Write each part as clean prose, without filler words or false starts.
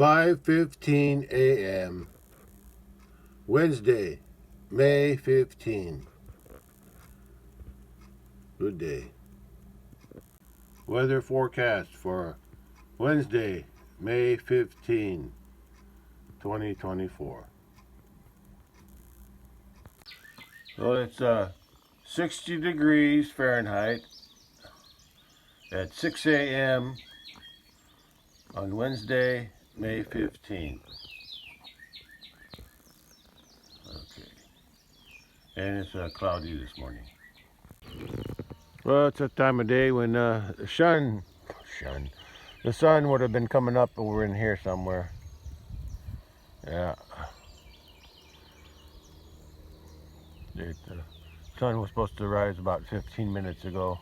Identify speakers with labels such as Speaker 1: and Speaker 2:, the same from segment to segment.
Speaker 1: 5:15 a.m. Wednesday, May 15. Good day. Weather forecast for Wednesday, May 15, 2024. Well, it's 60 degrees Fahrenheit at 6 a.m. on Wednesday, May 15. Okay. And it's cloudy this morning. Well, it's a time of day when the sun would have been coming up over in here somewhere. Yeah. The sun was supposed to rise about 15 minutes ago.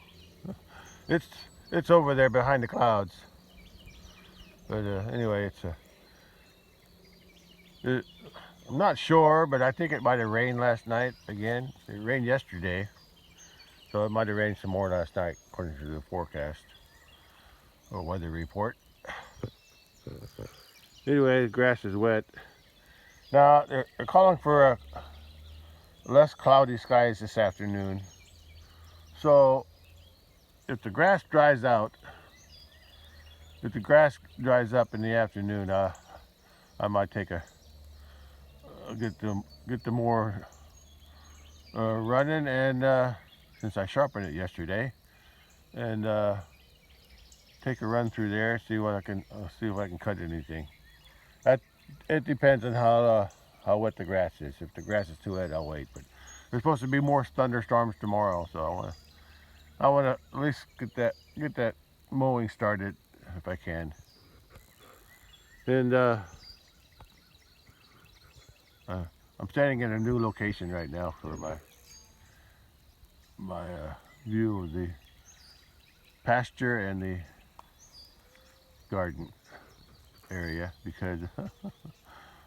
Speaker 1: It's over there behind the clouds. But anyway, I'm not sure, but I think it might have rained last night again. It rained yesterday, so it might have rained some more last night, according to the forecast or weather report. Anyway, the grass is wet. Now, they're calling for less cloudy skies this afternoon. So, if the grass dries up in the afternoon, I might take get the mower running, and since I sharpened it yesterday, and take a run through there, see what I can see if I can cut anything. It depends on how wet the grass is. If the grass is too wet, I'll wait. But there's supposed to be more thunderstorms tomorrow, so I want to at least get that mowing started if I can. And I'm standing in a new location right now for my view of the pasture and the garden area, because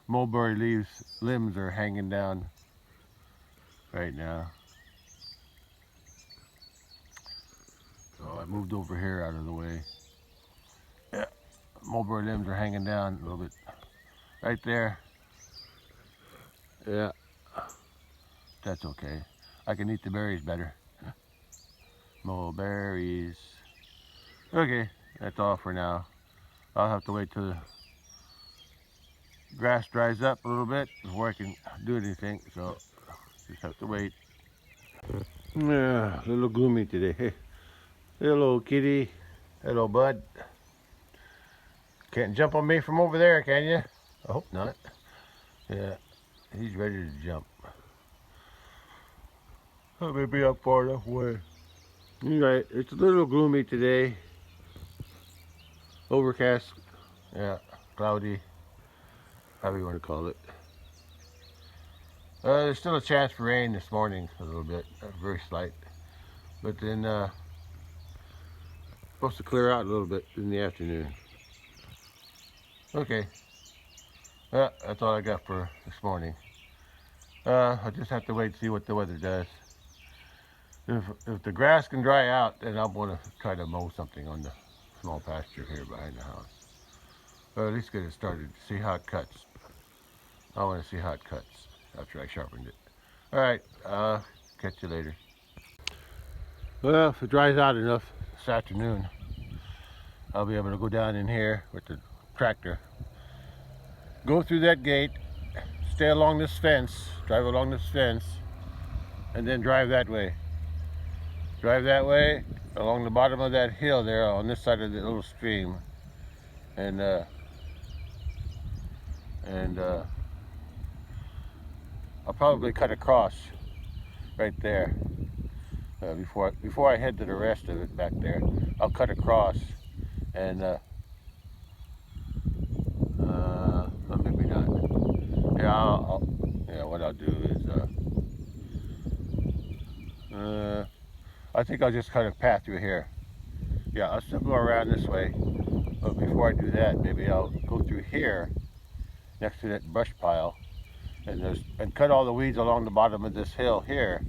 Speaker 1: mulberry limbs are hanging down right now. So I moved over here out of the way. Yeah, mulberry limbs are hanging down a little bit right there. Yeah, that's okay. I can eat the berries better. Mulberries. Okay, that's all for now. I'll have to wait till the grass dries up a little bit before I can do anything, so just have to wait. Yeah, a little gloomy today. Hey, hello kitty. Hello bud. Can't jump on me from over there, can you? I hope not. Yeah, he's ready to jump. I may be up far enough away. Anyway, it's a little gloomy today. Overcast. Yeah, cloudy. However you want to call it. There's still a chance for rain this morning, a little bit, very slight. But then supposed to clear out a little bit in the afternoon. Okay, that's all I got for this morning. I just have to wait to see what the weather does. If the grass can dry out, then I'll want to try to mow something on the small pasture here behind the house. Or at least get it started, see how it cuts. I want to see how it cuts after I sharpened it. All right, catch you later. Well, if it dries out enough this afternoon, I'll be able to go down in here with the tractor, go through that gate, stay along this fence, drive along this fence, and then drive that way. Drive that way along the bottom of that hill there on this side of the little stream, and I'll probably cut across right there before I head to the rest of it back there. I'll cut across, and maybe not. Yeah, what I'll do is I think I'll just cut a path through here. Yeah, I'll still go around this way, but before I do that, maybe I'll go through here next to that brush pile, and cut all the weeds along the bottom of this hill here,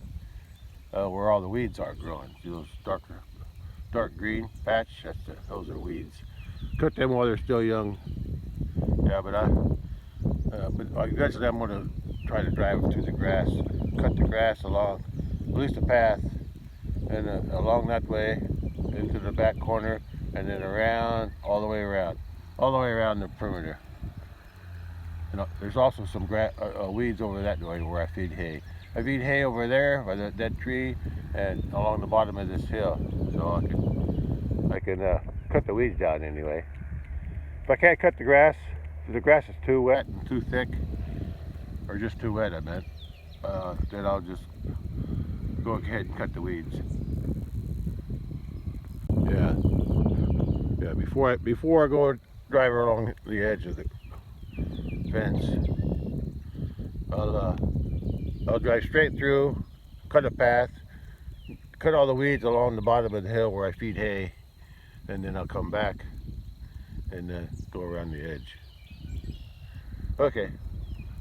Speaker 1: where all the weeds are growing. See those dark green patch? Those are weeds. Cut them while they're still young. Yeah, but eventually I'm going to try to drive through the grass, cut the grass along, at least a path, and along that way into the back corner, and then around, all the way around the perimeter. And there's also some weeds over that way where I feed hay. I feed hay over there by that tree and along the bottom of this hill, so I can cut the weeds down anyway. If I can't cut the grass, if the grass is too wet and too thick, or just too wet, I meant, then I'll just go ahead and cut the weeds. Yeah. Before I go drive along the edge of the fence, I'll drive straight through, cut a path, cut all the weeds along the bottom of the hill where I feed hay, and then I'll come back and then go around the edge. Okay,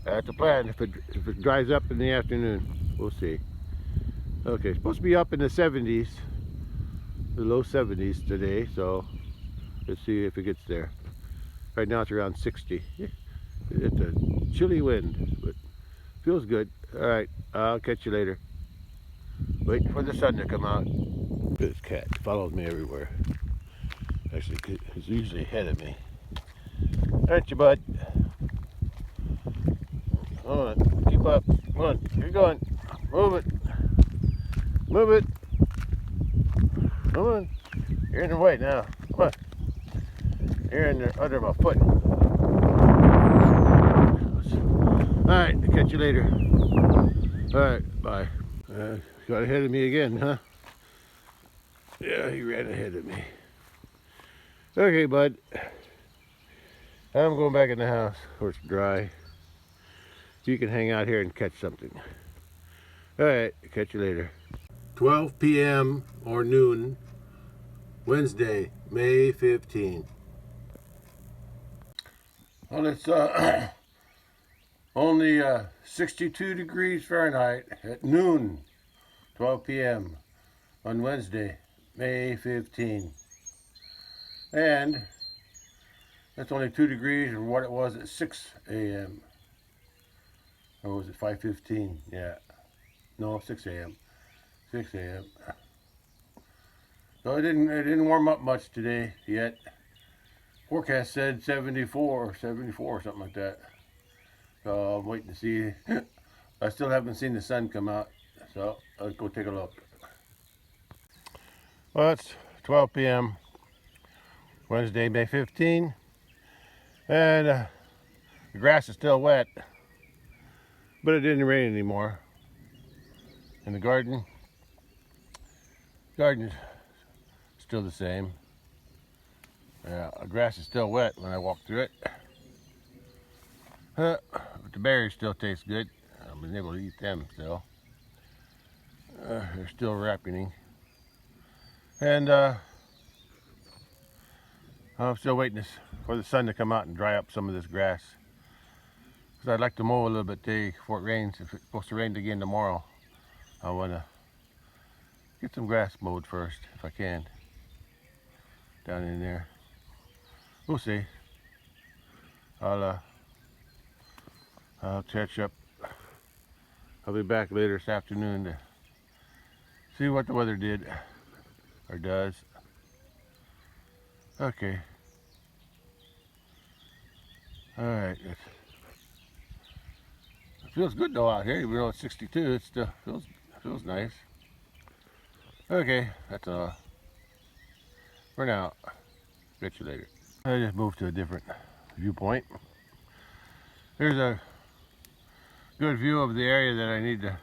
Speaker 1: that's the plan. If it dries up in the afternoon, we'll see. Okay, it's supposed to be up in the 70s, the low 70s today, so let's see if it gets there. Right now it's around 60. It's a chilly wind, but feels good. All right, I'll catch you later. Waiting for the sun to come out. This cat follows me everywhere. Actually, he's usually ahead of me. Aren't you, bud? Come on, keep up. Come on, you're going. Move it. Move it. Come on. You're in the way now. Come on. You're in there under my foot. Alright, I'll catch you later. Alright, bye. Got ahead of me again, huh? Yeah, he ran ahead of me. Okay, bud. I'm going back in the house where it's dry. You can hang out here and catch something. Alright, catch you later. 12 p.m. or noon, Wednesday, May 15. Well, it's only 62 degrees Fahrenheit at noon, 12 p.m. on Wednesday, May 15. And that's only 2 degrees from what it was at 6 a.m. Or was it 5:15? Yeah. No, 6 a.m. 6 a.m. So it didn't warm up much today yet. Forecast said 74 or something like that. So I'm waiting to see. I still haven't seen the sun come out, so let's go take a look. Well, it's 12 p.m. Wednesday, May 15, and the grass is still wet, but it didn't rain anymore. And the garden's still the same. Yeah, the grass is still wet when I walk through it. But the berries still taste good. I've been able to eat them still. They're still ripening. And I'm still waiting for the sun to come out and dry up some of this grass. Because I'd like to mow a little bit today before it rains. If it's supposed to rain again tomorrow, I want to get some grass mowed first, if I can. Down in there. We'll see. I'll catch up. I'll be back later this afternoon to see what the weather did or does. Okay. Alright. It feels good though out here, even though it's 62, it still feels nice. Okay, that's all. For now. Catch you later. I just moved to a different viewpoint. Here's a good view of the area that I need to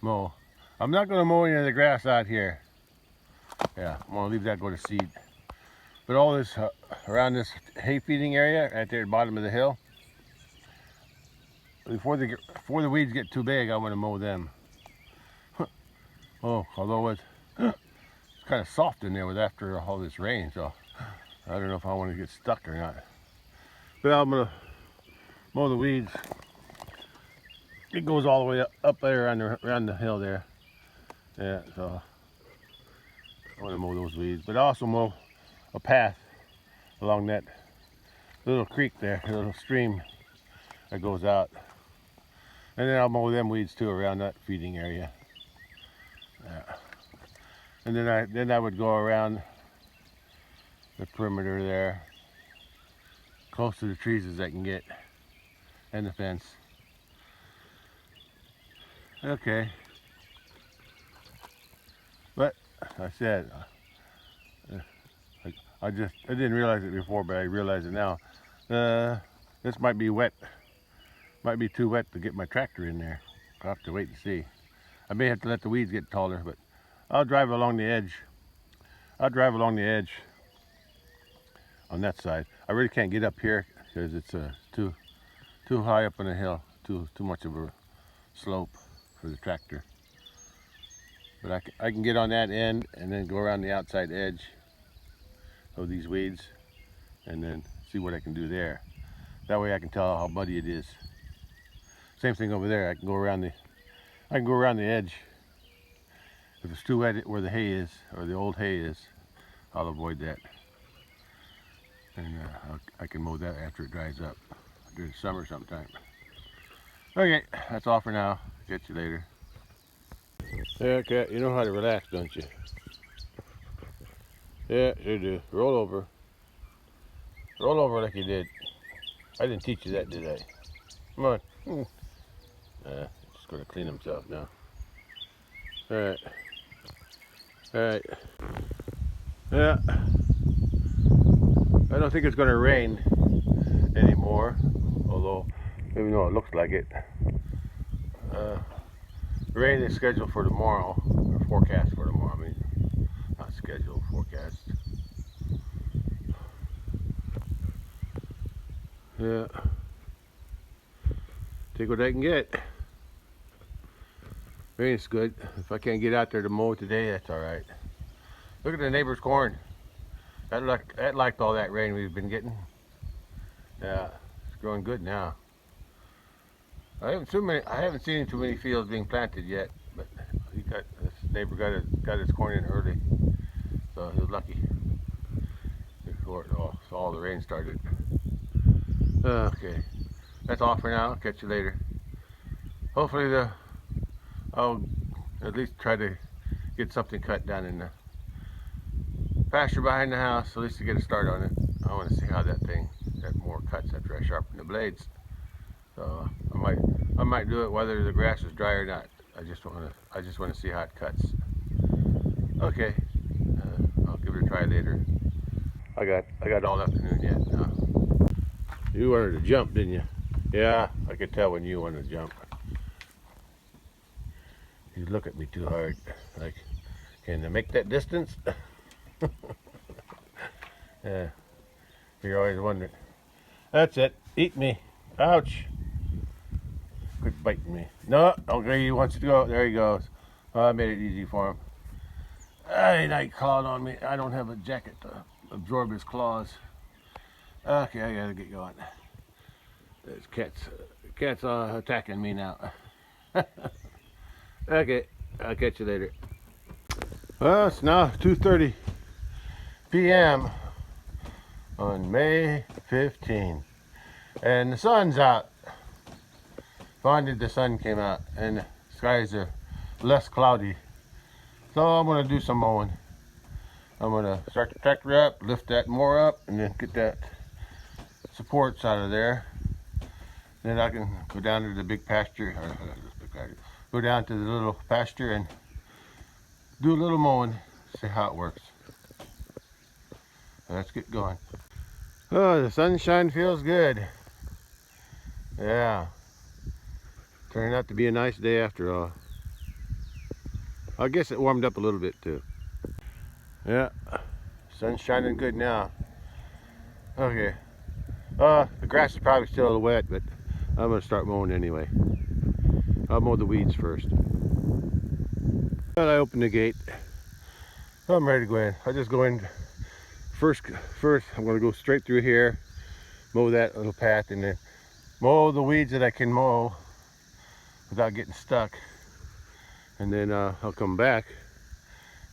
Speaker 1: mow. I'm not going to mow any of the grass out here. Yeah, I'm going to leave that go to seed. But all this around this hay feeding area right there at the bottom of the hill, before the weeds get too big, I want to mow them. Oh, although it's kind of soft in there with after all this rain, so I don't know if I want to get stuck or not. But I'm going to mow the weeds. It goes all the way up there around the hill there. Yeah, so I want to mow those weeds. But I also mow a path along that little creek there, a little stream that goes out. And then I'll mow them weeds too around that feeding area. Yeah. And then I would go around the perimeter there, close to the trees as I can get, and the fence. Okay. But I said, I didn't realize it before, but I realize it now. This might be wet. Might be too wet to get my tractor in there. I'll have to wait and see. I may have to let the weeds get taller, but I'll drive along the edge. I'll drive along the edge on that side. I really can't get up here because it's too high up on the hill. Too much of a slope for the tractor. But I can get on that end and then go around the outside edge of these weeds and then see what I can do there. That way I can tell how muddy it is. Same thing over there. I can go around the edge. If it's too wet where the hay is, or the old hay is, I'll avoid that. And I can mow that after it dries up during summer sometime. Okay, that's all for now. Catch you later. Yeah, cat, you know how to relax, don't you? Yeah, sure do. Roll over. Roll over like you did. I didn't teach you that, did I? Come on. Just going to clean himself now. Alright. Alright. Yeah. I don't think it's going to rain anymore, although even though it looks like it. Rain is scheduled for tomorrow, or forecast for tomorrow. I mean, not scheduled, forecast. Yeah. Take what I can get. Rain is good. If I can't get out there to mow today, that's all right. Look at the neighbor's corn. That liked all that rain we've been getting. Yeah, it's growing good now. I haven't seen too many fields being planted yet, but this neighbor got his corn in early, so he was lucky before all the rain started. Okay, that's all for now. I'll catch you later. Hopefully I'll at least try to get something cut down in the pasture behind the house, at least to get a start on it. I want to see how that mower cuts after I sharpen the blades. So I might do it whether the grass is dry or not. I just want to see how it cuts. Okay, I'll give it a try later. I got all afternoon yet. You wanted to jump, didn't you? Yeah, I could tell when you wanted to jump. You look at me too hard. Like, can I make that distance? Yeah, you're always wondering. That's it. Eat me. Ouch. Quit biting me. No, okay, he wants to go. There he goes. Oh, I made it easy for him. He clawed on me. I don't have a jacket to absorb his claws. Okay, I gotta get going. There's cats attacking me now. Okay, I'll catch you later. Well, it's now 2:30 p.m. on May 15, and the sun's out. Finally, the sun came out, and the skies are less cloudy. So I'm gonna do some mowing. I'm gonna start the tractor up, lift that mower up, and then get that supports out of there. Then I can go down to the big pasture, go down to the little pasture and do a little mowing, see how it works. Let's get going. Oh, the sunshine feels good. Yeah. Turned out to be a nice day after all. I guess it warmed up a little bit too. Yeah. Sun's shining good now. Okay. The grass is probably still a little wet, but I'm gonna start mowing anyway. I'll mow the weeds first. But I open the gate. I'm ready to go in. I just go in first. I'm gonna go straight through here, mow that little path, and then mow the weeds that I can mow without getting stuck. And then I'll come back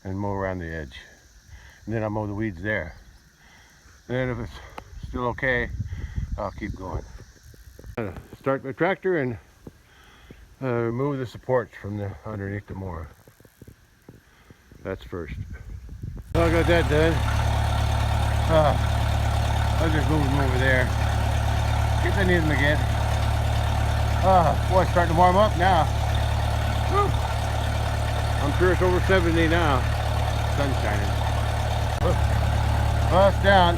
Speaker 1: and mow around the edge. And then I'll mow the weeds there. And then if it's still okay, I'll keep going. Start my tractor and remove the supports from the underneath the mower. That's first. So I got that done. I'll just move them over there. Guess I need them again. Boy, it's starting to warm up now. Whew. I'm sure it's over 70 now. Sun's shining. Well, it's down.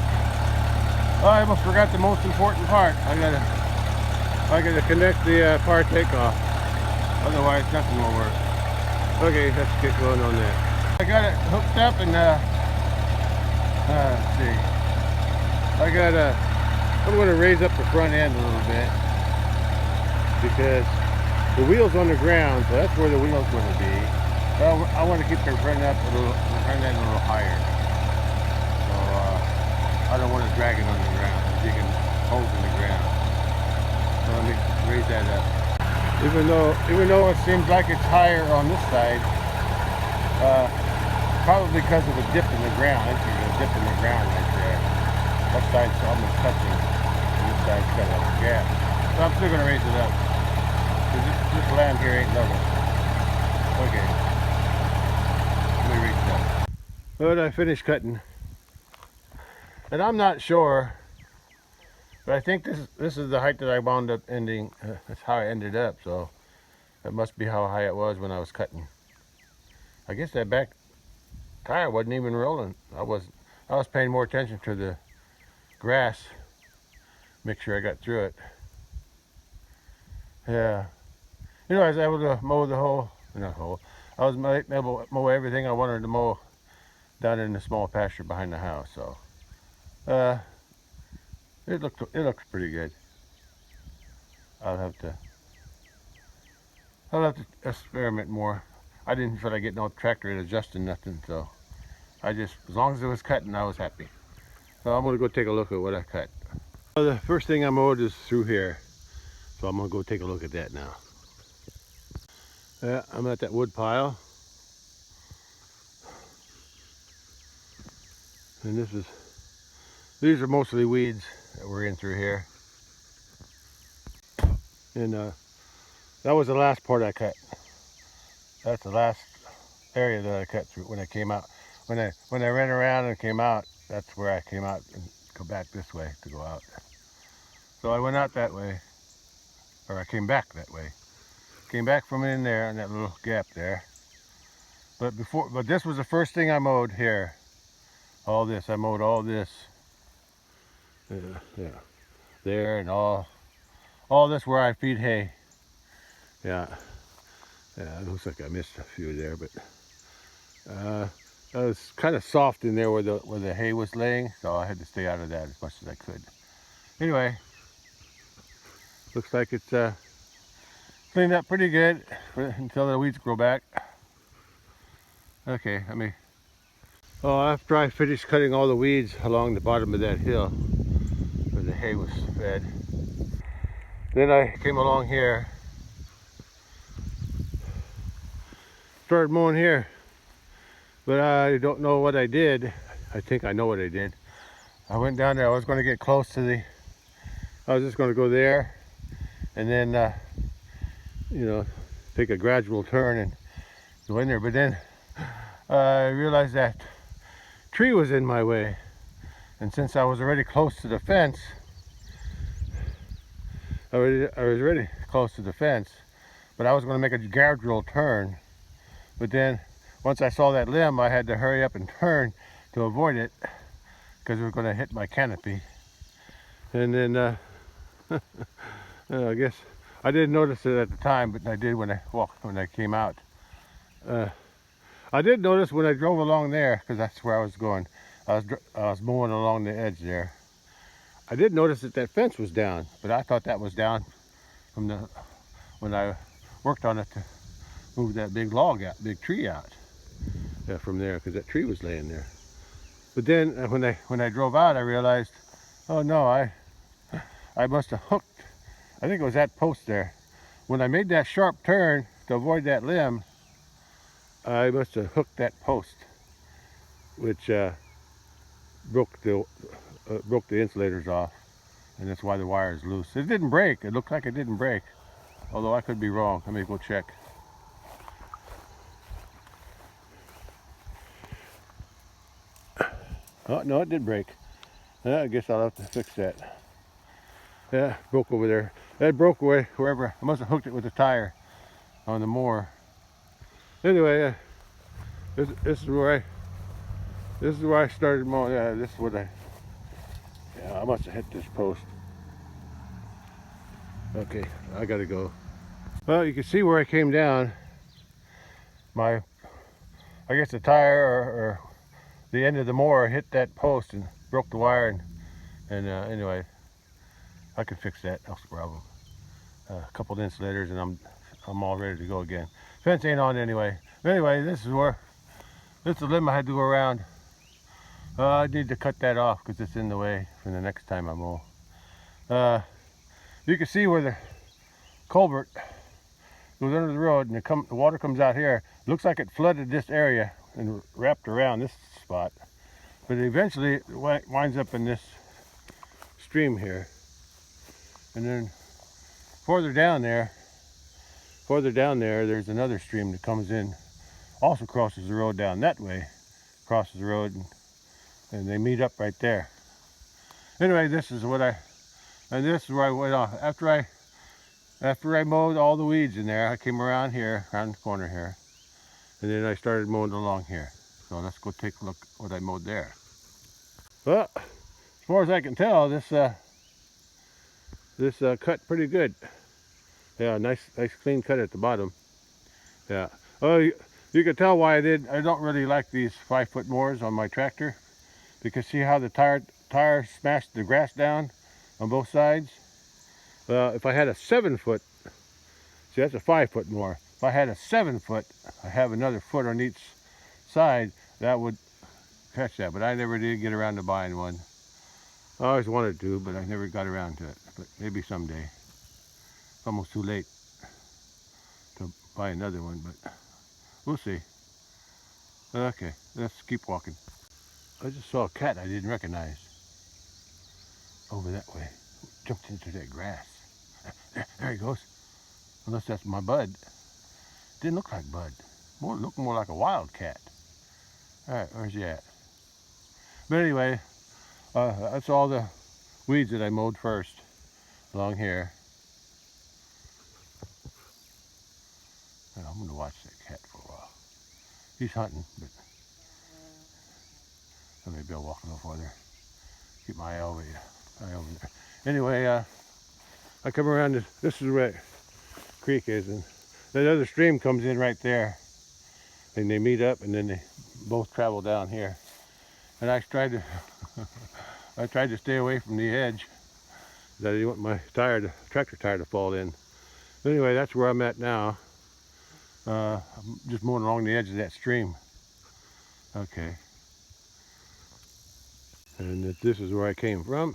Speaker 1: Oh, I almost forgot the most important part. I gotta connect the power takeoff. Otherwise, nothing will work. Okay, let's get going on that. I got it hooked up and let's see. I'm gonna raise up the front end a little bit because the wheel's on the ground, so that's where the wheel's gonna be. Well, I want to keep the front end a little higher. So I don't want to drag it on the ground. I'm digging holes in the ground. So let me raise that up. Even though it seems like it's higher on this side, probably because of the dip in the ground. I think there's a dip in the ground right there. That side's almost touching, and this side's got a gap. So I'm still going to raise it up. This land here ain't level. Okay. Let me raise it up. But I finished cutting. And I'm not sure, but I think this is the height that I wound up ending. That's how I ended up, so that must be how high it was when I was cutting. I guess that back tire wasn't even rolling. I was paying more attention to the grass, make sure I got through it. Yeah, you know, I was able to mow the whole, not whole, I was able to mow everything I wanted to mow down in the small pasture behind the house. So it looked pretty good. I'll have to experiment more. I didn't feel like getting no tractor and adjusting nothing, so as long as it was cutting, I was happy. So I'm gonna go take a look at what I cut. So the first thing I mowed is through here, so I'm gonna go take a look at that now. Yeah, I'm at that wood pile, and these are mostly weeds that were in through here, and that was the last part I cut. That's the last area that I cut through when I came out. When I ran around and came out, that's where I came out and go back this way to go out. So I went out that way, or I came back that way. Came back from in there in that little gap there. But this was the first thing I mowed here. All this, I mowed all this. Yeah, there and all this where I feed hay. Yeah, it looks like I missed a few there, but it was kind of soft in there where the hay was laying, so I had to stay out of that as much as I could. Anyway, looks like it's cleaned up pretty good until the weeds grow back. Okay, after I finished cutting all the weeds along the bottom of that hill where the hay was fed, then I came along here, started mowing here, but I don't know what I did. I think I know what I did. I went down there. I was going to get close to I was just going to go there and then you know, take a gradual turn and go in there, but then I realized that tree was in my way, and since I was already close to the fence, I was already close to the fence, but I was going to make a gradual turn. But then once I saw that limb, I had to hurry up and turn to avoid it because it was going to hit my canopy. And then I guess I didn't notice it at the time, but I did when I came out. I did notice when I drove along there, because that's where I was going. I was mowing along the edge there. I did notice that fence was down, but I thought that was down from when I worked on it to move that big big tree out from there, because that tree was laying there. But then when I drove out, I realized, oh no, I must have hooked. I think it was that post there. When I made that sharp turn to avoid that limb, I must have hooked that post, which broke the insulators off. and that's why the wire is loose. It didn't break. It looked like it didn't break, although I could be wrong. Let me go check. Oh no, it did break. I guess I'll have to fix that. Yeah, broke over there. That broke away wherever. I must have hooked it with a tire on the mower. Anyway, this is where I started mowing. Yeah, this is what I must have hit this post. Okay, I gotta go. Well, you can see where I came down. I guess the tire or the end of the mower hit that post and broke the wire. And anyway, I can fix that. No problem. A couple of insulators, and I'm all ready to go again. Fence ain't on anyway. Anyway, this is the limb I had to go around. I need to cut that off because it's in the way for the next time I mow. You can see where the culvert goes under the road, and the water comes out here. It looks like it flooded this area and wrapped around this spot, but eventually it winds up in this stream here. And then further down there, there's another stream that comes in, also crosses the road down that way, crosses the road, and they meet up right there. Anyway, this is where I went off. After I mowed all the weeds in there, I came around here, around the corner here, and then I started mowing along here. So let's go take a look at what I mowed there. Well, as far as I can tell, this cut pretty good. Yeah, nice clean cut at the bottom. Yeah. Oh, you can tell why I don't really like these 5-foot mowers on my tractor, because see how the tire smashed the grass down on both sides? Well, if I had a 7-foot, see that's a 5-foot mower. If I had a 7-foot, I have another foot on each side, that would catch that. But I never did get around to buying one. I always wanted to, but I never got around to it. But maybe someday. It's almost too late to buy another one, but we'll see. Okay, let's keep walking. I just saw a cat I didn't recognize over that way. Jumped into that grass. There he goes. Unless that's my bud. Didn't look like Bud. Looked more like a wild cat. All right, where's he at? But anyway, that's all the weeds that I mowed first along here. I'm gonna watch that cat for a while. He's hunting, but maybe I'll walk a little farther. Keep my eye over there. Anyway, I come around this is where that creek is, and that other stream comes in right there, and they meet up, and then they both travel down here. And I tried to stay away from the edge. That I didn't want my tractor tire to fall in. But anyway, that's where I'm at now. I'm just mowing along the edge of that stream. Okay. And this is where I came from.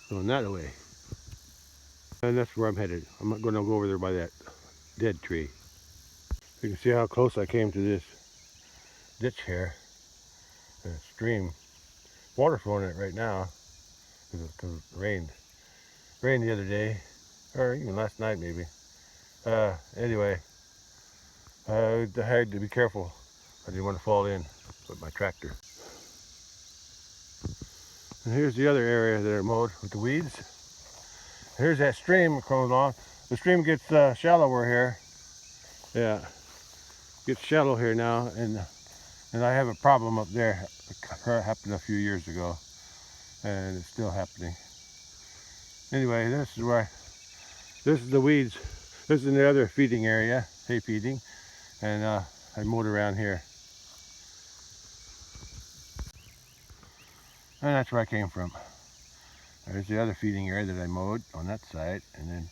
Speaker 1: Going that way. And that's where I'm headed. I'm not going to go over there by that dead tree. You can see how close I came to this ditch here. Stream. Water flowing in it right now because it rained. Rained the other day, or even last night maybe. Anyway, I had to be careful. I didn't want to fall in with my tractor. And here's the other area that I mowed with the weeds. Here's that stream that comes along. The stream gets shallower here. Yeah, gets shallow here now, and I have a problem up there. It happened a few years ago, and it's still happening. Anyway, this is the weeds. This is the other feeding area, hay feeding, and I mowed around here. And that's where I came from. There's the other feeding area that I mowed on that side, and then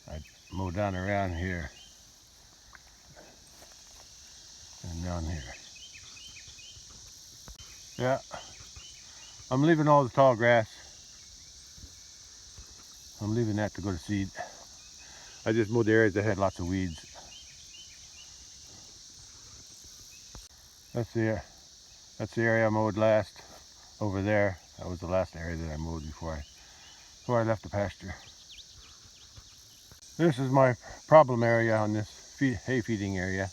Speaker 1: I mowed down around here and down here. Yeah, I'm leaving all the tall grass. I'm leaving that to go to seed. I just mowed the areas that had lots of weeds. That's the area I mowed last over there. That was the last area that I mowed before I before I left the pasture. This is my problem area on this hay feeding area.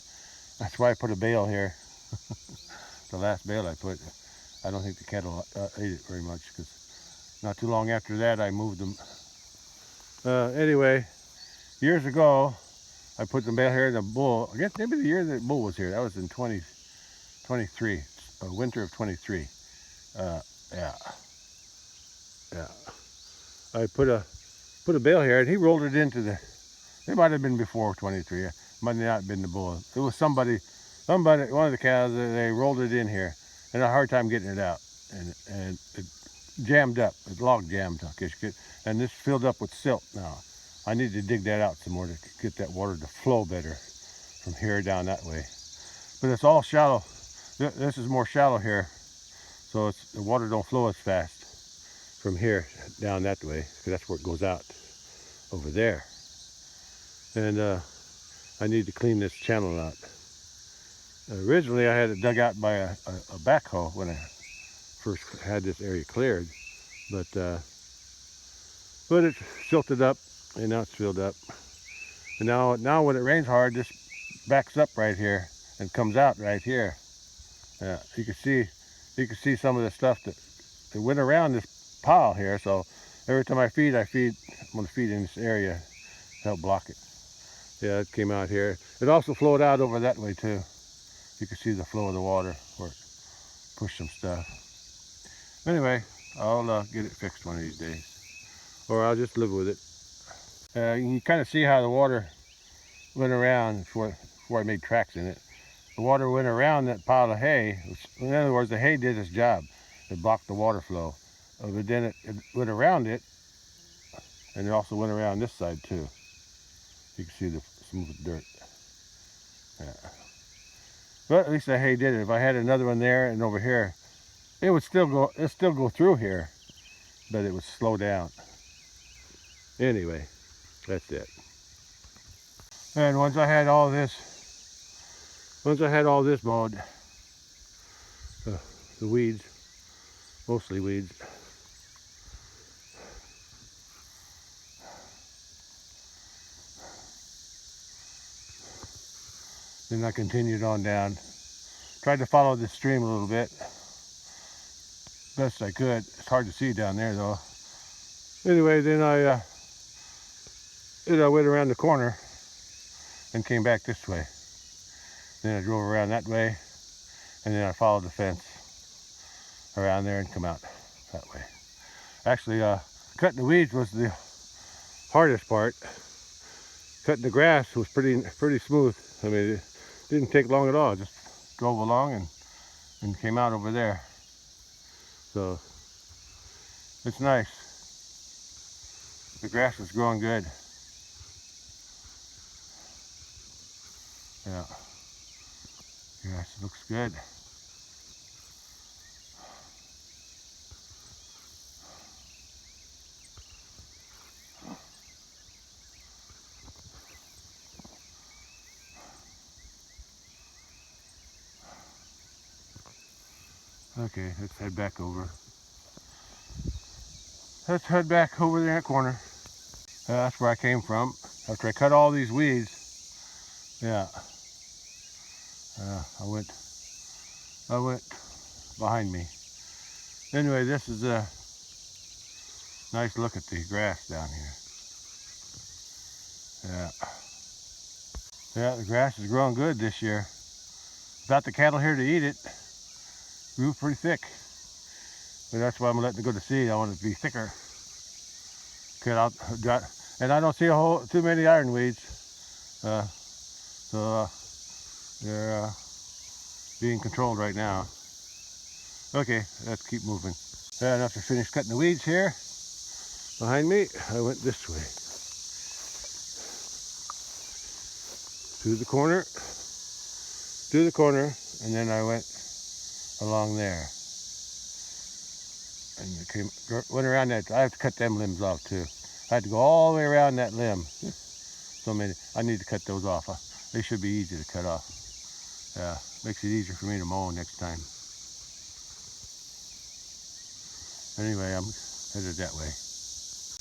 Speaker 1: That's why I put a bale here. The last bale I put, I don't think the cattle ate it very much because not too long after that I moved them. Anyway, years ago I put the bale here in the bull. I guess maybe the year the bull was here. That was in 2023, winter of 23. Yeah. I put a bale here, and he rolled it into the. It might have been before 23. It might not have been the bull. It was somebody, one of the cows. They rolled it in here, and I had a hard time getting it out, and it jammed up. It log jammed, and this filled up with silt. Now, I need to dig that out some more to get that water to flow better from here down that way. But it's all shallow. This is more shallow here, so the water don't flow as fast from here down that way, because that's where it goes out over there. And I need to clean this channel out. Originally I had it dug out by a backhoe when I first had this area cleared, but it silted up, and now it's filled up. And now when it rains hard, this backs up right here and comes out right here. You can see some of the stuff that went around this pile here. So every time I feed, I'm going to feed in this area to help block it. Yeah, it came out here. It also flowed out over that way too. You can see the flow of the water where it pushed some stuff. Anyway, I'll get it fixed one of these days, or I'll just live with it. You can kind of see how the water went around before I made tracks in it. The water went around that pile of hay. In other words, the hay did its job. It blocked the water flow. But then it went around it, and it also went around this side too. You can see the smooth dirt. Yeah. But at least the hay did it. If I had another one there and over here, it would still go through here, but it would slow down. Anyway, that's it. And once I had all this mowed, the weeds, mostly weeds, then I continued on down. Tried to follow the stream a little bit, best I could. It's hard to see down there though. Anyway, then I went around the corner and came back this way. Then I drove around that way, and then I followed the fence around there and come out that way. Actually, cutting the weeds was the hardest part. Cutting the grass was pretty smooth. I mean, it didn't take long at all. Just drove along and came out over there. So it's nice. The grass is growing good. Yeah. Grass looks good. Okay, let's head back over. Let's head back over there in that corner. That's where I came from. After I cut all these weeds, yeah, I went behind me. Anyway, this is a nice look at the grass down here. Yeah, the grass is growing good this year. Without the cattle here to eat it, grew pretty thick. But that's why I'm letting it go to seed. I want it to be thicker. And I don't see too many ironweeds. So they're being controlled right now. Okay, let's keep moving. And after I finished cutting the weeds here behind me, I went this way. To the corner, and then I went along there. And went around that. I have to cut them limbs off too. I had to go all the way around that limb. So many. I need to cut those off. They should be easy to cut off. Yeah, makes it easier for me to mow next time. Anyway, I'm headed that way.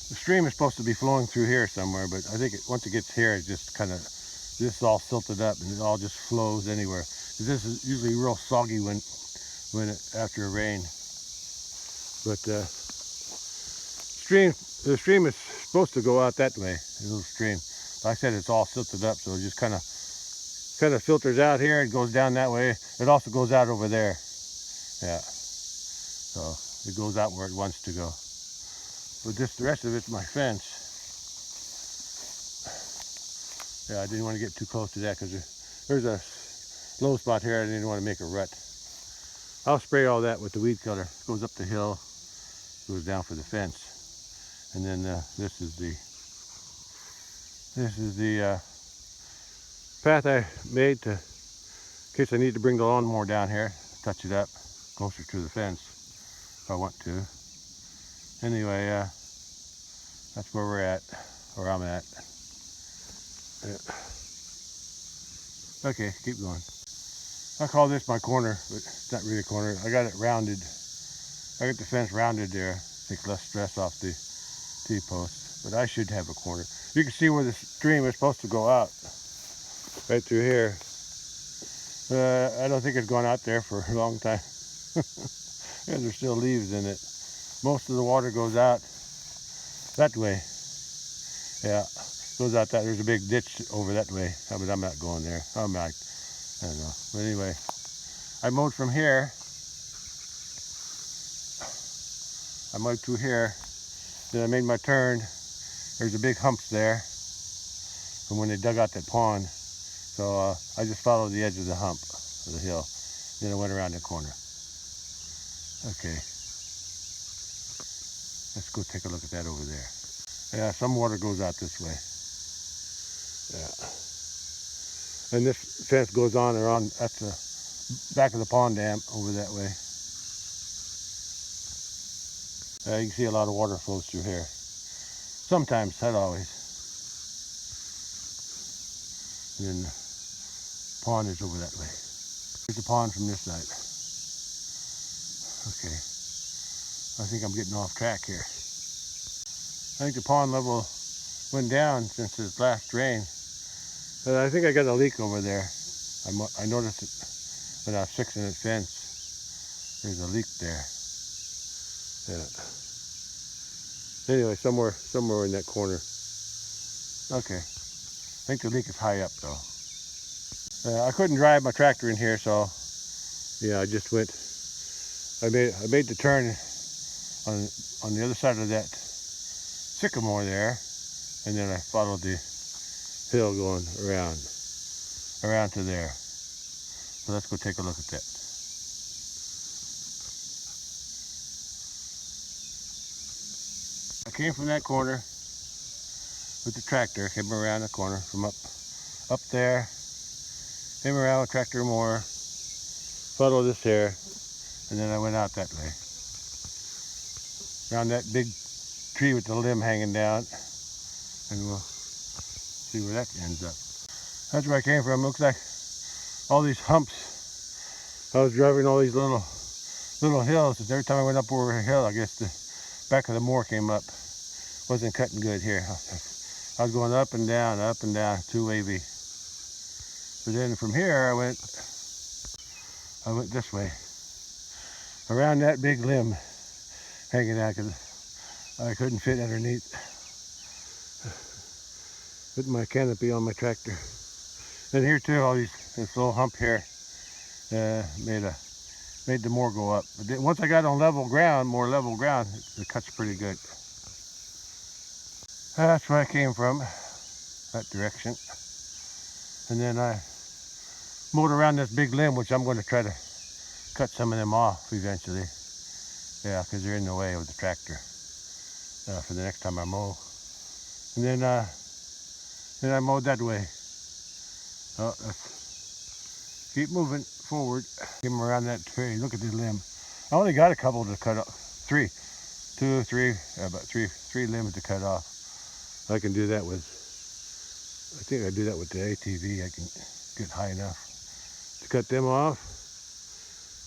Speaker 1: The stream is supposed to be flowing through here somewhere, but I think once it gets here, it just kind of, this is all silted up and it all just flows anywhere. This is usually real soggy after a rain. But the stream is supposed to go out that way, the little stream. Like I said, it's all silted up, so it just kind of filters out here. It goes down that way. It also goes out over there. Yeah. So it goes out where it wants to go. But the rest of it's my fence. Yeah, I didn't want to get too close to that because there's a low spot here. I didn't want to make a rut. I'll spray all that with the weed killer. It goes up the hill, goes down for the fence. And then this is the path I made in case I need to bring the lawnmower down here, touch it up closer to the fence if I want to. Anyway, that's where we're at, where I'm at. Yeah. Okay, keep going. I call this my corner, but it's not really a corner. I got it rounded. I got the fence rounded there. Take less stress off the T-post, but I should have a corner. You can see where the stream is supposed to go out, right through here. I don't think it's gone out there for a long time. And there's still leaves in it. Most of the water goes out that way. Yeah, goes out that. There's a big ditch over that way, but I'm not going there. I don't know. But anyway, I mowed from here. I mowed through here. Then I made my turn. There's a big humps there from when they dug out that pond. So I just followed the edge of the hump of the hill. Then I went around the corner. Okay. Let's go take a look at that over there. Yeah, some water goes out this way. Yeah. And this fence goes on around at the back of the pond dam over that way. You can see a lot of water flows through here. Sometimes, not always. And then the pond is over that way. Here's the pond from this side. Okay. I think I'm getting off track here. I think the pond level went down since the last rain. But I think I got a leak over there. I noticed it when I was fixing the fence. There's a leak there. Yeah. Anyway, somewhere in that corner. Okay. I think the leak is high up though. I couldn't drive my tractor in here, so yeah, I just went. I made the turn on the other side of that sycamore there, and then I followed the hill going around to there. So let's go take a look at that. I came from that corner with the tractor, came around the corner from up there, came around with tractor more, followed this here, and then I went out that way. Around that big tree with the limb hanging down, and we'll see where that ends up. That's where I came from. It looks like all these humps. I was driving all these little hills, and every time I went up over a hill, I guess the back of the mower came up. Wasn't cutting good here. I was going up and down, too wavy. But then from here I went this way, around that big limb hanging out because I couldn't fit underneath. Put my canopy on my tractor. And here too, this little hump here made the mower go up. But then once I got on more level ground, it cuts pretty good. That's where I came from, that direction. And then I mowed around this big limb, which I'm going to try to cut some of them off eventually. Yeah, because they're in the way of the tractor for the next time I mow. And then I mowed that way. Oh, let's keep moving forward. Came around that tree. Look at the limb. I only got a couple to cut off. Three limbs to cut off. I can do that with. I think I do that with the ATV. I can get high enough to cut them off.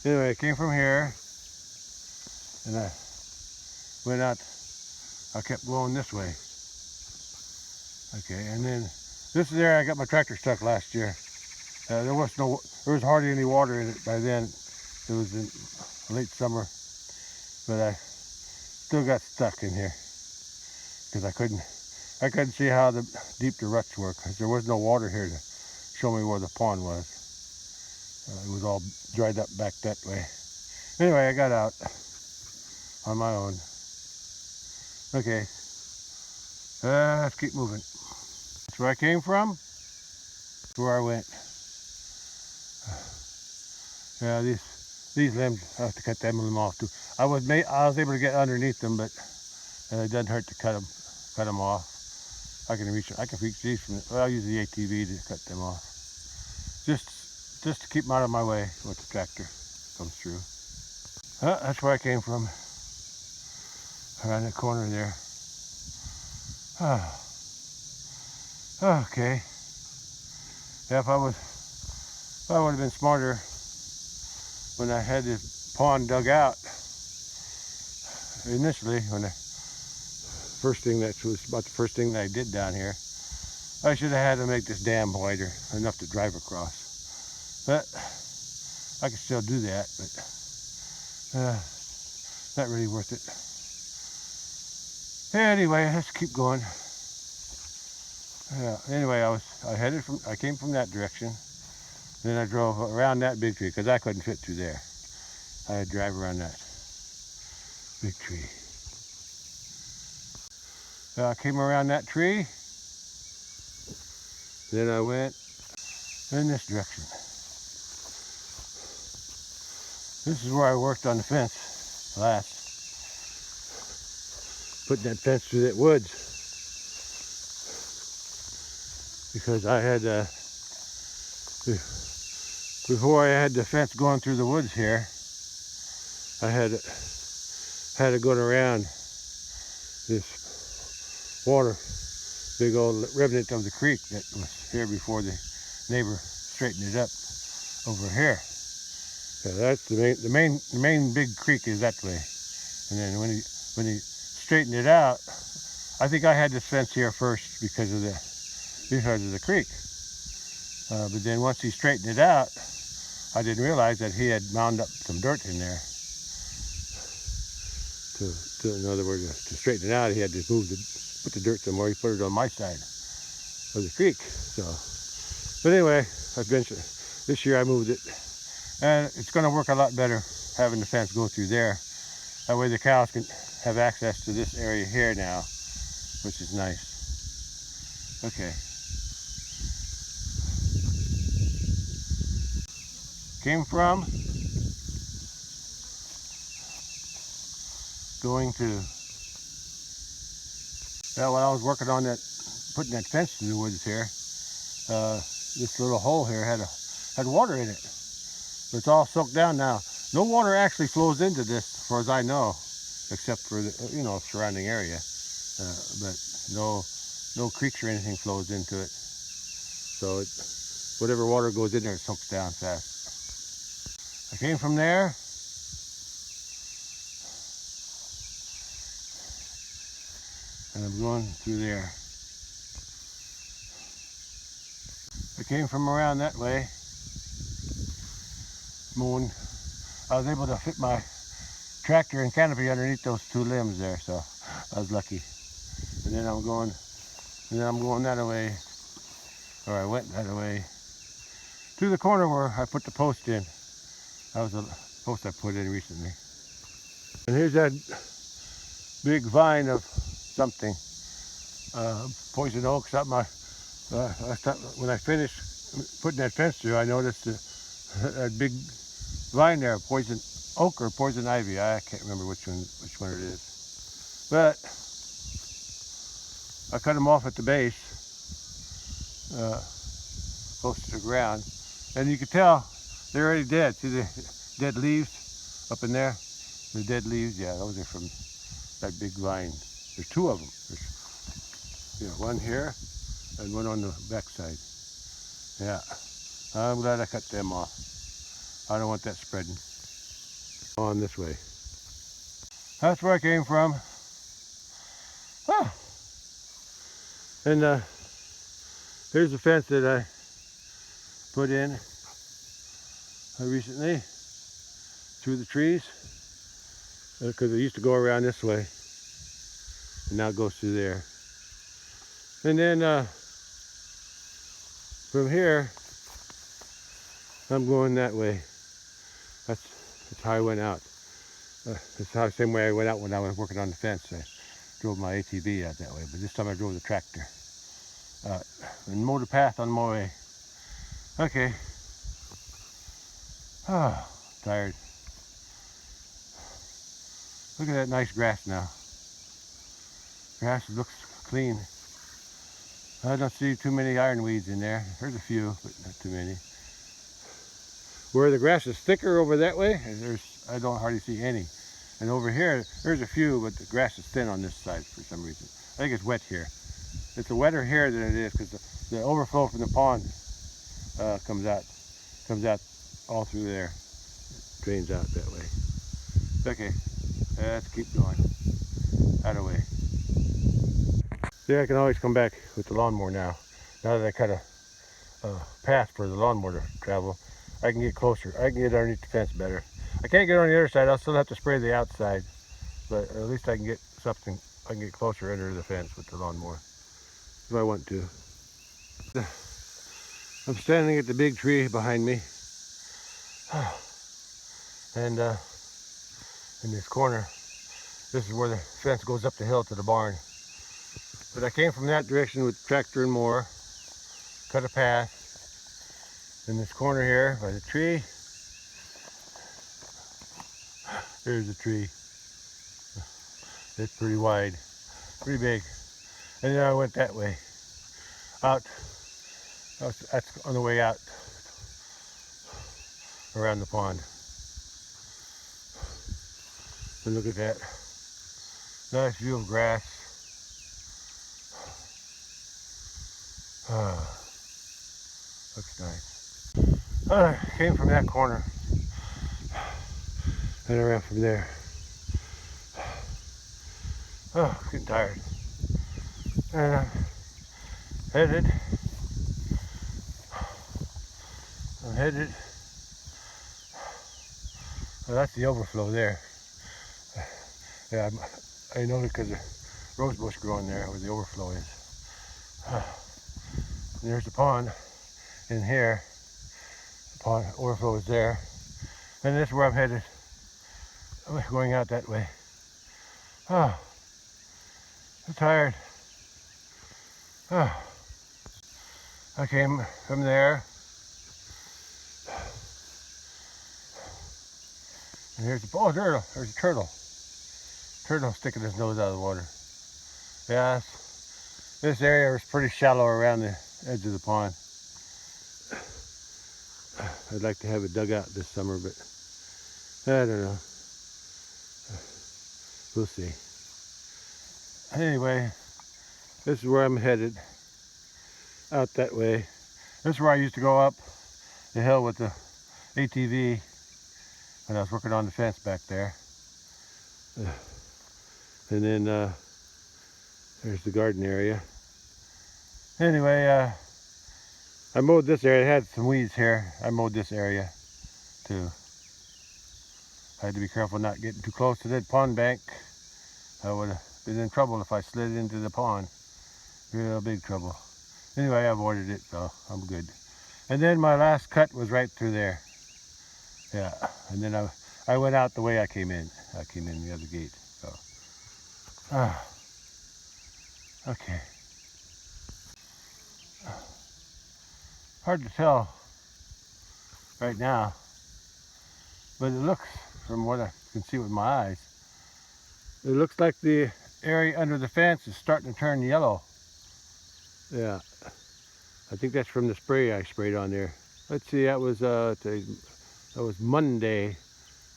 Speaker 1: Anyway, I came from here and I went out I kept going this way. Okay, and then this is there I got my tractor stuck last year. There was hardly any water in it by then. It was in late summer, but I still got stuck in here because I couldn't see how deep the ruts were because there was no water here to show me where the pond was. It was all dried up back that way. Anyway, I got out on my own. Okay, let's keep moving. That's where I came from. That's where I went. Yeah, these limbs, I have to cut them off too. I was able to get underneath them, but it doesn't hurt to cut them off. I can reach these I'll use the ATV to cut them off. Just to keep them out of my way when the tractor comes through. That's where I came from. Around that corner there. Okay. Yeah, if I would have been smarter when I had this pond dug out initially, when that was about the first thing that I did down here. I should have had to make this dam wider, enough to drive across. But I can still do that, but not really worth it. Anyway, let's keep going. Yeah. Anyway, I came from that direction. Then I drove around that big tree because I couldn't fit through there. I had to drive around that big tree. I came around that tree. Then I went in this direction. This is where I worked on the fence last. Putting that fence through that woods. Because I had, before I had the fence going through the woods here, I had to go around this water, big old remnant of the creek that was here before the neighbor straightened it up over here. So that's the main big creek is that way. And then when he straightened it out, I think I had this fence here first because of the creek. But then once he straightened it out, I didn't realize that he had mounded up some dirt in there. In other words, to straighten it out, he had to put the dirt somewhere. He put it on my side of the creek. So, but anyway, this year I moved it, and it's going to work a lot better having the fence go through there. That way the cows can have access to this area here now, which is nice. Okay. Came from going to, when I was working on putting that fence through the woods here, this little hole here had water in it. But it's all soaked down now. No water actually flows into this, as far as I know, except for the surrounding area. But no creeks or anything flows into it. So whatever water goes in there, it soaks down fast. I came from there. And I'm going through there. I came from around that way. Mowing. I was able to fit my tractor and canopy underneath those two limbs there, so I was lucky. And then I'm going that way, or I went that way, to the corner where I put the post in. That was a post I put in recently. And here's that big vine of something, poison oak, something. When I finished putting that fence through, I noticed that big vine there, poison oak or poison ivy. I can't remember which one it is. But I cut them off at the base, close to the ground, and you can tell they're already dead. See the dead leaves up in there? The dead leaves, yeah, those are from that big vine. There's two of them. There's one here and one on the back side. Yeah, I'm glad I cut them off. I don't want that spreading on this way. That's where I came from. And here's the fence that I put in recently through the trees, because it used to go around this way, and now it goes through there. And then from here, I'm going that way. That's how I went out. That's how the same way I went out when I was working on the fence. I drove my ATV out that way, but this time I drove the tractor and mowed the path on my way. Okay. Ah, tired. Look at that nice grass now. Grass looks clean. I don't see too many ironweeds in there. There's a few, but not too many. Where the grass is thicker over that way, I don't hardly see any. And over here, there's a few, but the grass is thin on this side for some reason. I think it's wet here. It's wetter here than it is because the overflow from the pond comes out all through there. It drains out that way. Okay, let's keep going. Out of the way. See, I can always come back with the lawnmower now. Now that I cut a path for the lawnmower to travel, I can get closer. I can get underneath the fence better. I can't get on the other side. I'll still have to spray the outside, but at least I can get something. I can get closer under the fence with the lawnmower if I want to. I'm standing at the big tree behind me, and in this corner, this is where the fence goes up the hill to the barn. But I came from that direction with tractor and mower, cut a path in this corner here by the tree. There's the tree. It's pretty wide, pretty big. And then I went that way, out. That's on the way out around the pond. And look at that. Nice view of grass. Looks nice. I came from that corner and I ran from there. Oh, getting tired. And I'm headed. Well, that's the overflow there. Yeah, I know because the rose bush growing there where the overflow is. And there's the pond in here. The pond overflow is there. And this is where I'm headed. I'm going out that way. Oh, I'm tired. Oh, I came from there. And here's the, oh, there's a turtle. Turtle sticking his nose out of the water. Yeah, this area is pretty shallow around the edge of the pond. I'd like to have it dug out this summer, but I don't know. We'll see. Anyway, this is where I'm headed. Out that way. This is where I used to go up the hill with the ATV when I was working on the fence back there. And then there's the garden area. Anyway, I mowed this area. It had some weeds here. I mowed this area too. I had to be careful not getting too close to that pond bank. I would have been in trouble if I slid into the pond. Real big trouble. Anyway, I avoided it, so I'm good. And then my last cut was right through there. Yeah, and then I went out the way I came in. I came in the other gate, so. Okay. Hard to tell right now, but it looks, from what I can see with my eyes, it looks like the area under the fence is starting to turn yellow. Yeah, I think that's from the spray I sprayed on there. Let's see, that was Monday.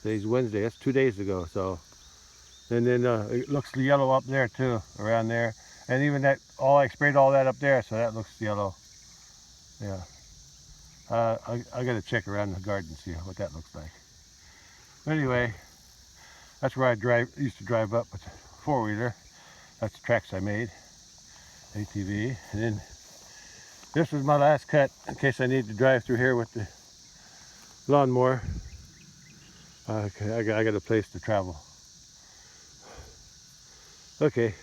Speaker 1: Today's Wednesday. That's 2 days ago. So, and then it looks yellow up there too, around there, and even that, I sprayed all that up there, so that looks yellow. Yeah. I got to check around the garden and see what that looks like. But anyway, that's where I used to drive up with the four-wheeler. That's the tracks I made. ATV. And then this was my last cut in case I need to drive through here with the lawnmower. Okay, I got a place to travel. Okay.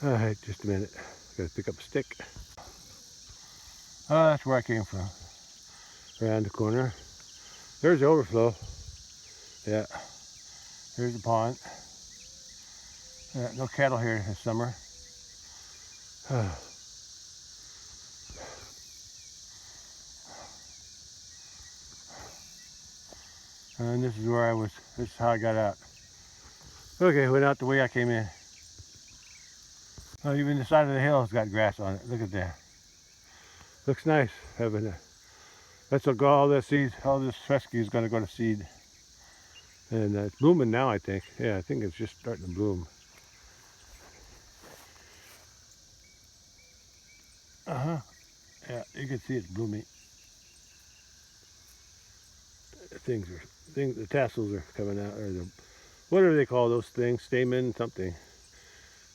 Speaker 1: All right, just a minute. Gotta pick up a stick. Oh, that's where I came from. Around the corner. There's the overflow. Yeah. Here's the pond. Yeah, no cattle here this summer. And this is where I was. This is how I got out. Okay, went out the way I came in. Oh, even the side of the hill has got grass on it. Look at that. Looks nice having a. That's all this seed. All this fescue is going to go to seed. And it's blooming now, I think. Yeah, I think it's just starting to bloom. Uh-huh. Yeah, you can see it's blooming. The tassels are coming out, or what do they call those things? Stamen, something.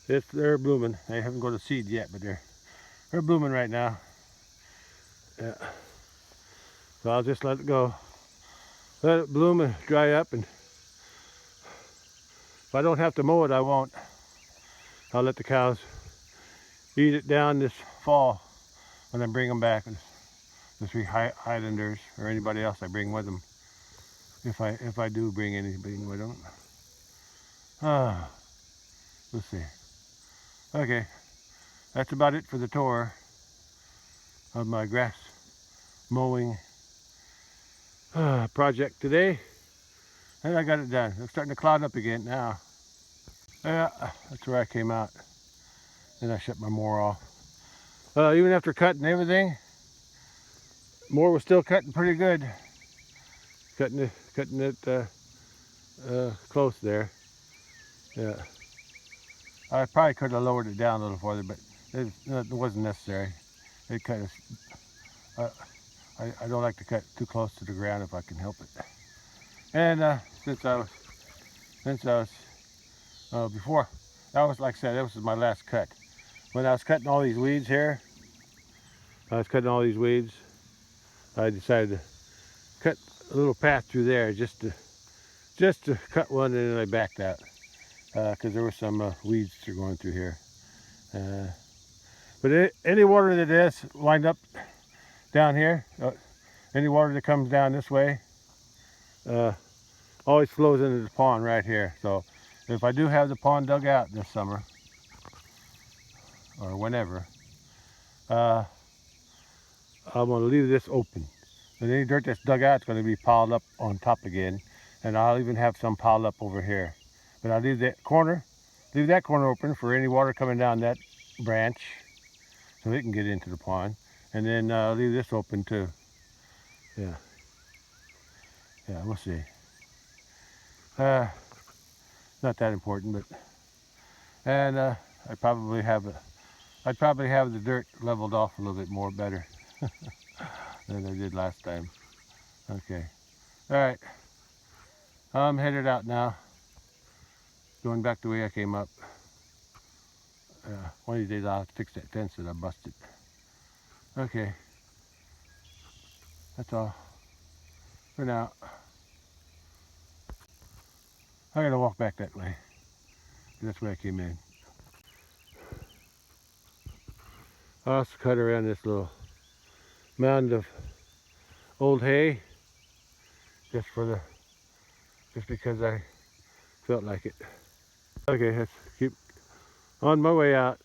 Speaker 1: They're blooming. They haven't got to seed yet, but they're blooming right now. Yeah. So I'll just let it go. Let it bloom and dry up, and if I don't have to mow it, I won't. I'll let the cows eat it down this fall when I bring them back. The 3 Highlanders or anybody else I bring with them. If I do bring anybody with them. Let's see. Okay, that's about it for the tour of my grass mowing project today. And I got it done. It's starting to cloud up again now. Yeah, that's where I came out. Then I shut my mower off. Even after cutting everything, mower was still cutting pretty good. Cutting it close there. Yeah. I probably could have lowered it down a little further, but it wasn't necessary. It cut us. I don't like to cut too close to the ground if I can help it. And since I was before, that was, like I said, that was my last cut. When I was cutting all these weeds here, I decided to cut a little path through there just to cut one, and then I backed out because there were some weeds going through here. But any water that is lined up down here, any water that comes down this way, always flows into the pond right here. So if I do have the pond dug out this summer, or whenever, I'm going to leave this open. And any dirt that's dug out is going to be piled up on top again. And I'll even have some piled up over here. But I'll leave that corner open for any water coming down that branch so it can get into the pond. And then I'll leave this open too. Yeah. Yeah, we'll see. Not that important, but and I'd probably have the dirt leveled off a little bit more better than I did last time. Okay. All right. I'm headed out now. Going back the way I came up. One of these days I'll have to fix that fence that I busted. Okay. That's all for now. I gotta walk back that way. That's where I came in. I'll also cut around this little mound of old hay just because I felt like it. Okay, let's keep on my way out.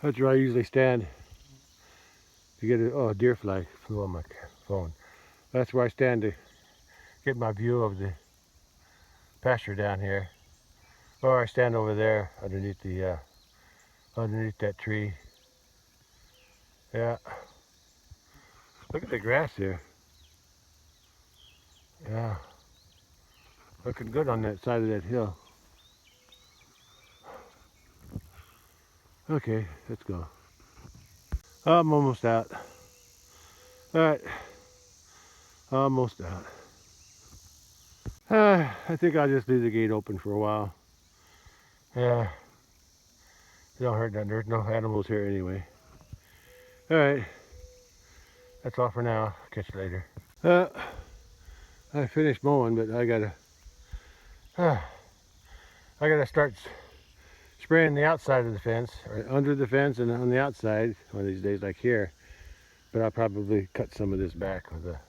Speaker 1: That's where I usually stand to get a deer fly flew on my phone. That's where I stand to get my view of the pasture down here. Or I stand over there underneath that tree. Yeah. Look at the grass here. Yeah. Looking good on that side of that hill. Okay, let's go. I'm almost out. Alright. Almost out. I think I'll just leave the gate open for a while. Yeah. It don't hurt nothing. There's no animals here anyway. Alright, that's all for now. Catch you later. I finished mowing, but I gotta start spraying the outside of the fence, or under the fence and on the outside one of these days, like here. But I'll probably cut some of this back with a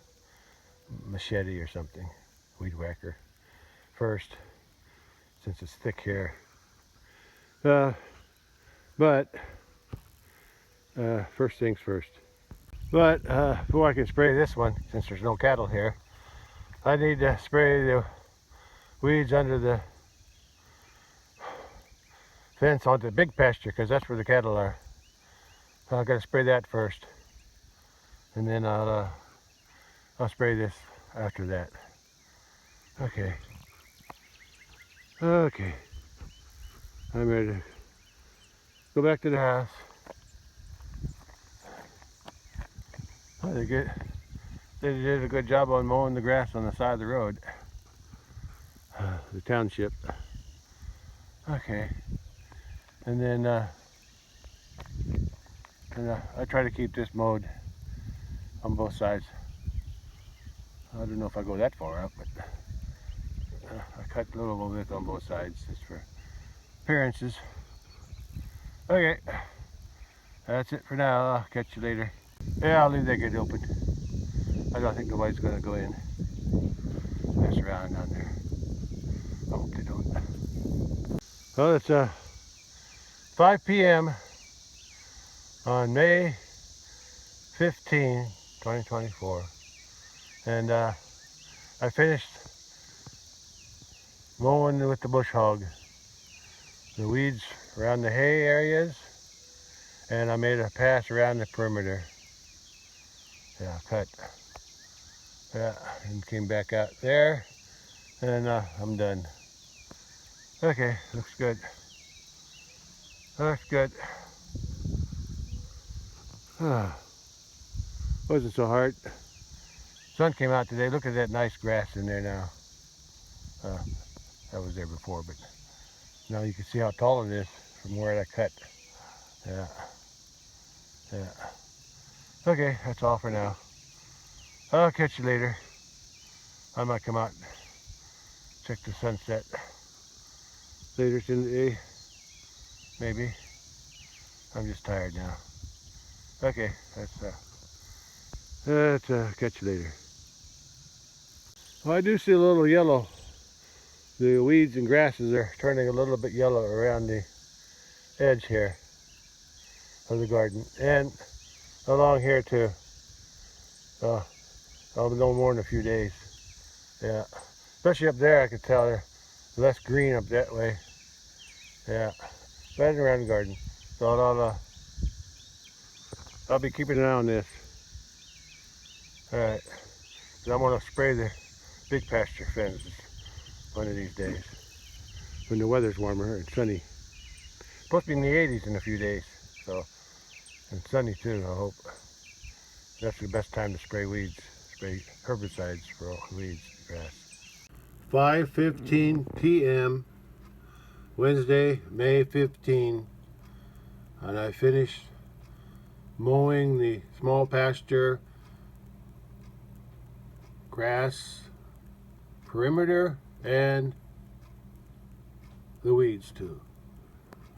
Speaker 1: machete or something, weed whacker, first, since it's thick here. But first things first. But before I can spray this one, since there's no cattle here, I need to spray the weeds under the fence onto the big pasture, because that's where the cattle are. So I've got to spray that first, and then I'll spray this after that. Okay. Okay. I'm ready to go back to the house. Oh, they did a good job on mowing the grass on the side of the road. The township. Okay. And then I try to keep this mowed on both sides. I don't know if I go that far up, but I cut a little bit on both sides just for appearances. Okay, that's it for now. I'll catch you later. Yeah, I'll leave that gate open. I don't think nobody's gonna go in, mess around down there. I hope they don't. Well, it's 5 p.m. on May 15, 2024, and I finished mowing with the bush hog the weeds around the hay areas, and I made a pass around the perimeter. Yeah, cut. Yeah, and came back out there, and I'm done. Okay, looks good. Looks good. Wasn't so hard. Sun came out today. Look at that nice grass in there now. That was there before, but now you can see how tall it is from where I cut. Yeah. Yeah. Okay, that's all for now. I'll catch you later. I might come out and check the sunset later in the day. Maybe. I'm just tired now. Okay, that's catch you later. Well, I do see a little yellow. The weeds and grasses are turning a little bit yellow around the edge here of the garden, and along here too. I'll know more in a few days. Yeah, especially up there, I could tell they're less green up that way. Yeah, right around the garden. So I'll be keeping an eye on this. All right, so I'm gonna spray the big pasture fences one of these days when the weather's warmer and sunny. Supposed to be in the 80s in a few days, so, and sunny too, I hope. That's the best time to spray weeds, spray herbicides for all weeds, grass. 5:15 p.m. Wednesday, May 15, and I finished mowing the small pasture grass perimeter and the weeds too.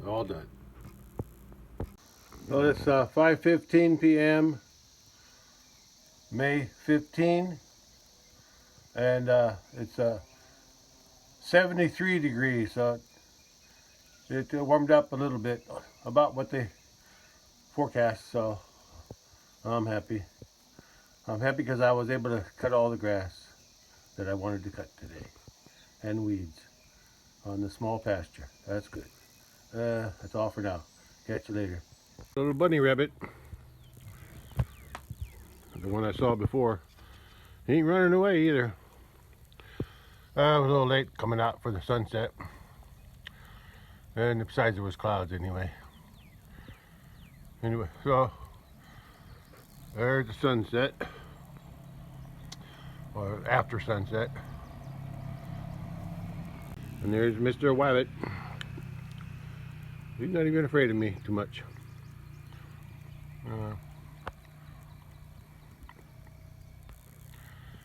Speaker 1: All done. Well, it's 5:15 p.m. May 15, and it's 73 degrees, so it warmed up a little bit, about what they forecast, so I'm happy. I'm happy because I was able to cut all the grass that I wanted to cut today, and weeds on the small pasture. That's good. That's all for now. Catch you later. Little bunny rabbit, the one I saw before, he ain't running away either. I was a little late coming out for the sunset, and besides there was clouds anyway. Anyway, so there's the sunset, or after sunset, and there's Mr. Wabbit. He's not even afraid of me too much.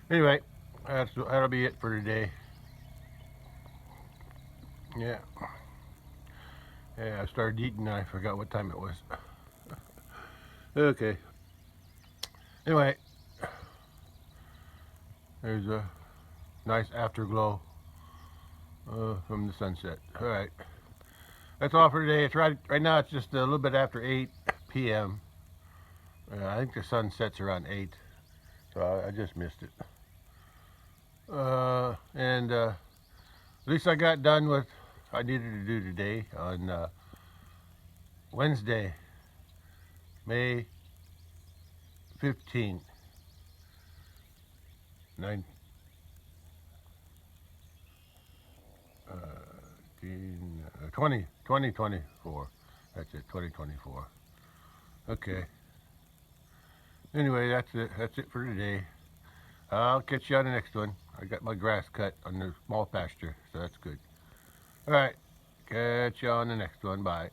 Speaker 1: Anyway, that'll be it for today. Yeah. Yeah, I started eating and I forgot what time it was. Okay. Anyway, there's a nice afterglow from the sunset. All right. That's all for today. It's right now. It's just a little bit after 8 p.m. I think the sun sets around 8, so I just missed it. At least I got done with what I needed to do today on Wednesday, May 15th, 2024. That's it, 2024. Okay. Anyway, that's it. That's it for today. I'll catch you on the next one. I got my grass cut on the small pasture, so that's good. All right. Catch you on the next one. Bye.